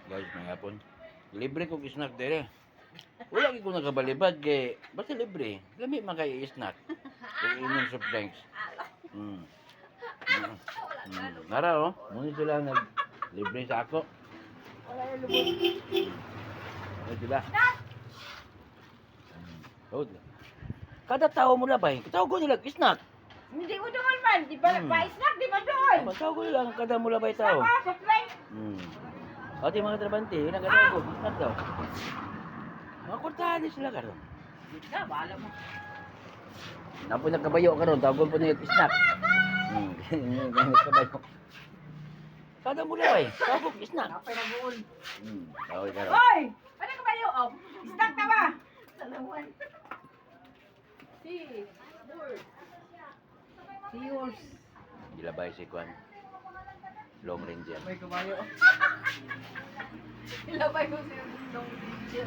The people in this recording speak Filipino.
Guys, may hapon. Libre kong snack dire. Wala ko nakabalibad kay basta libre. Lami man kay snack. Kay inom soft drinks. Mm. Nara oh, muna sila nag libre sa ako. Wala na lubog. Ano sila? Oh, kada tao mo labay, tao ko nila snack. Hindi ko doon man. Di ba pa-snack? Di ba doon? Tao ko nila kada mo labay tao. Saka, soft drink. Ati mga trabante, nagkataon ko, snack daw. Mga kurtahan sila karon. Na, bahala mo. Napo nagkabayo karon, tawgon po na yung snack. Nagkabayo. Kada mo labay, tao ko snack. Napay na buon. Tawag karon. Hoy! Ano ka ba yun? Oh, snack na ba? Salawan. Si, yours. Gilabay si Kwan. Long Ranger. May kabayo. Ilabay ko si Long Ranger.